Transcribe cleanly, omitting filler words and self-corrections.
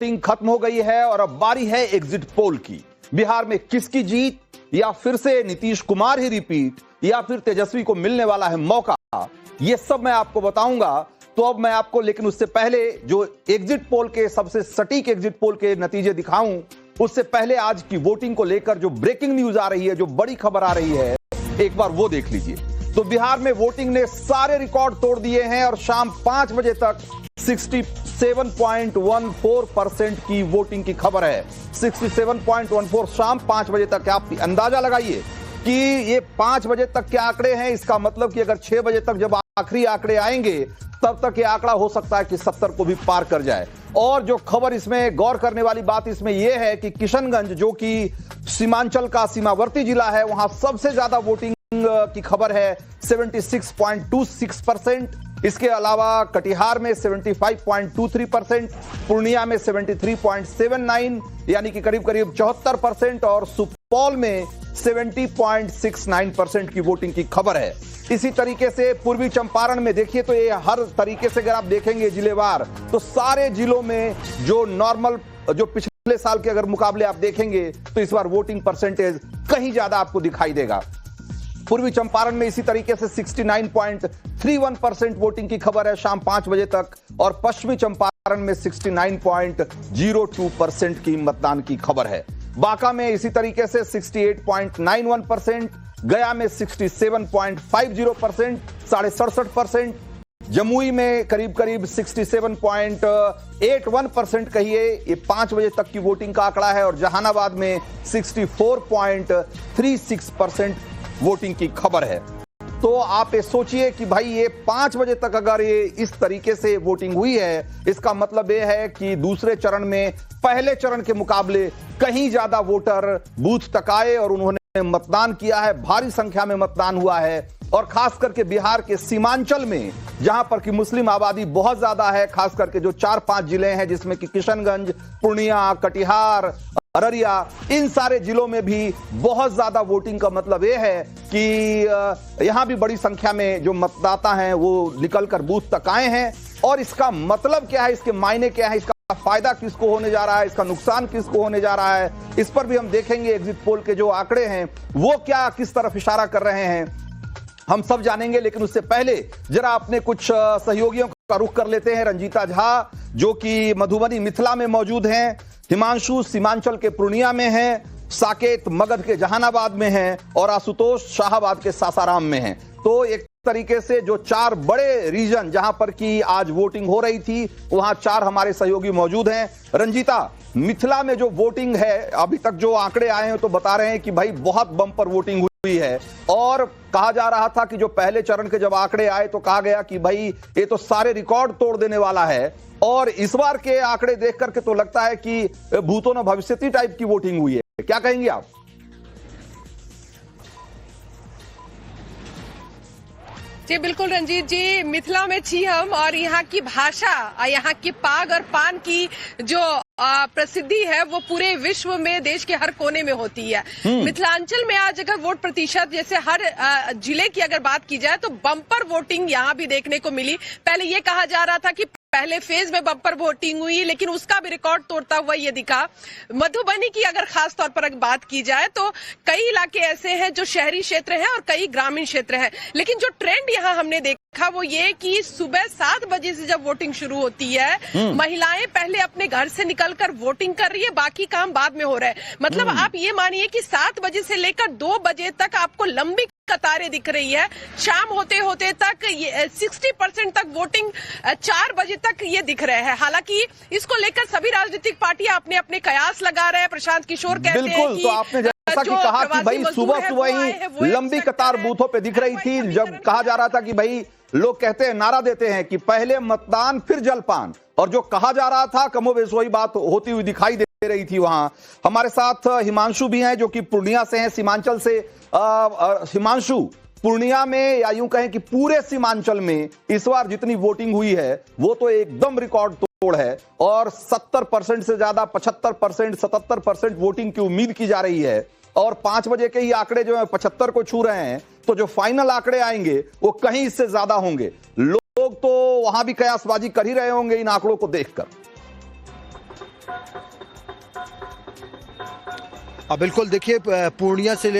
Voting खत्म हो गई है और अब बारी है एग्जिट पोल की। बिहार में किसकी जीत, या फिर से नीतीश कुमार ही रिपीट, या फिर तेजस्वी को मिलने वाला है मौका, ये सब मैं आपको बताऊंगा। तो अब मैं आपको, लेकिन उससे पहले जो एग्जिट पोल के सबसे सटीक एग्जिट पोल के नतीजे दिखाऊं, उससे पहले आज की वोटिंग को लेकर जो ब्रेकिंग न्यूज आ रही है, जो बड़ी खबर आ रही है, एक बार वो देख लीजिए। तो बिहार में वोटिंग ने सारे रिकॉर्ड तोड़ दिए हैं और शाम 5 बजे तक 67.14% की वोटिंग की खबर है। 67.14 शाम 5 बजे तक। आप अंदाजा लगाइए कि ये 5 बजे तक के आंकड़े हैं। इसका मतलब कि अगर 6 बजे तक जब आखिरी आंकड़े आएंगे, तब तक ये आंकड़ा हो सकता है कि 70 को भी पार कर जाए। और जो खबर इसमें गौर करने वाली बात इसमें यह है कि किशनगंज, जो कि सीमांचल का सीमावर्ती जिला है, वहां सबसे ज्यादा वोटिंग की खबर है 76.26%। इसके अलावा कटिहार में 75.23%, पूर्णिया में 73.79 यानी कि करीब करीब 74%, और सुपौल में 70.69% की वोटिंग की खबर है। इसी तरीके से पूर्वी चंपारण में देखिए तो ये हर तरीके से अगर आप देखेंगे जिलेवार, तो सारे जिलों में जो नॉर्मल, जो पिछले साल के अगर मुकाबले आप देखेंगे, तो इस बार वोटिंग परसेंटेज कहीं ज्यादा आपको दिखाई देगा। पूर्वी चंपारण में इसी तरीके से 69.31% वोटिंग की खबर है शाम 5 बजे तक, और पश्चिमी चंपारण में 69.02% की मतदान की खबर है। बांका में इसी तरीके से 68.91%, गया में 67.50%, 67.5%, जमुई में करीब करीब 67.81% कहिए, ये 5 बजे तक की वोटिंग का आंकड़ा है, और जहानाबाद में 64.36% वोटिंग की खबर है। तो आप ये सोचिए कि भाई ये 5 बजे तक अगर ये इस तरीके से वोटिंग हुई है, इसका मतलब ये है कि दूसरे चरण में पहले चरण के मुकाबले कहीं ज्यादा वोटर बूथ तक आए और उन्होंने मतदान किया है। भारी संख्या में मतदान हुआ है, और खास करके बिहार के सीमांचल में, जहां पर कि मुस्लिम आबादी बहुत ज्यादा है, खास करके जो 4-5 जिले हैं जिसमें कि किशनगंज, पूर्णिया, कटिहार, अररिया, इन सारे जिलों में भी बहुत ज्यादा वोटिंग का मतलब यह है कि यहां भी बड़ी संख्या में जो मतदाता हैं वो निकलकर बूथ तक आए हैं। और इसका मतलब क्या है, इसके मायने क्या है, इसका फायदा किसको होने जा रहा है, इसका नुकसान किसको होने जा रहा है, इस पर भी हम देखेंगे। एग्जिट पोल के जो आंकड़े हैं वो क्या, किस तरफ इशारा कर रहे हैं, हम सब जानेंगे। लेकिन उससे पहले जरा अपने कुछ सहयोगियों का रुख कर लेते हैं। रंजीता झा जो कि मधुबनी मिथिला में मौजूद हैं, हिमांशु सीमांचल के पूर्णिया में हैं, साकेत मगध के जहानाबाद में हैं, और आशुतोष शाहाबाद के सासाराम में हैं। तो एक तरीके से जो 4 बड़े रीजन जहां पर कि आज वोटिंग हो रही थी, वहां 4 हमारे सहयोगी मौजूद हैं। रंजीता, मिथिला में जो वोटिंग है, अभी तक जो आंकड़े आए हैं तो बता रहे हैं कि भाई बहुत बम्पर वोटिंग हुई है, और कहा जा रहा था कि जो पहले चरण के जब आंकड़े आए तो कहा गया कि भाई ये तो सारे रिकॉर्ड तोड़ देने वाला है, और इस बार के आंकड़े देख करके तो लगता है कि भूतों न भविष्यति टाइप की वोटिंग हुई है। क्या कहेंगे आप? जी बिल्कुल रंजीत जी, मिथिला में छी हम, और यहाँ की भाषा, यहाँ की पाग और पान की जो प्रसिद्धि है वो पूरे विश्व में, देश के हर कोने में होती है। मिथिलांचल में आज अगर वोट प्रतिशत, जैसे हर जिले की अगर बात की जाए, तो बम्पर वोटिंग यहाँ भी देखने को मिली। पहले ये कहा जा रहा था कि पहले फेज में बम्पर वोटिंग हुई, लेकिन उसका भी रिकॉर्ड तोड़ता हुआ ये दिखा। मधुबनी की अगर खास तौर पर बात की जाए तो कई इलाके ऐसे हैं जो शहरी क्षेत्र हैं और कई ग्रामीण क्षेत्र हैं, लेकिन जो ट्रेंड यहाँ हमने देखा वो ये कि सुबह 7 बजे से जब वोटिंग शुरू होती है, महिलाएं पहले अपने घर से निकलकर वोटिंग कर रही है, बाकी काम बाद में हो रहा है। मतलब आप ये मानिए कि 7 बजे से लेकर 2 बजे तक आपको लंबी कतारें दिख रही है। शाम होते होते तक 60% तक वोटिंग 4 बजे तक ये दिख रहे हैं। हालांकि इसको लेकर सभी राजनीतिक पार्टियां अपने अपने कयास लगा रहे हैं। प्रशांत किशोर कहते हैं बिल्कुल, तो आपने जैसा कि कहा कि भाई सुबह सुबह ही लंबी कतार बूथों पे दिख रही थी, जब कहा जा रहा था कि भाई लोग कहते हैं, नारा देते हैं कि पहले मतदान फिर जलपान, और जो कहा जा रहा था कमोबेश वही बात होती हुई दिखाई दे रही थी। वहां हमारे साथ हिमांशु भी हैं जो कि पूर्णिया से हैं, सीमांचल से। हिमांशु, पूर्णिया में, या यूं कहें कि पूरे सीमांचल में इस बार जितनी वोटिंग हुई है वो तो एकदम रिकॉर्ड तोड़ है, और 70% से ज्यादा, 75%, 77% वोटिंग की उम्मीद की जा रही है, और 5 बजे के ही आंकड़े जो है 75 को छू रहे हैं। तो जो फाइनल आंकड़े आएंगे वो कहीं इससे ज्यादा होंगे। लोग तो वहां भी कयासबाजी कर ही रहे होंगे इन आंकड़ों को देखकर। बिल्कुल, देखिए पूर्णिया से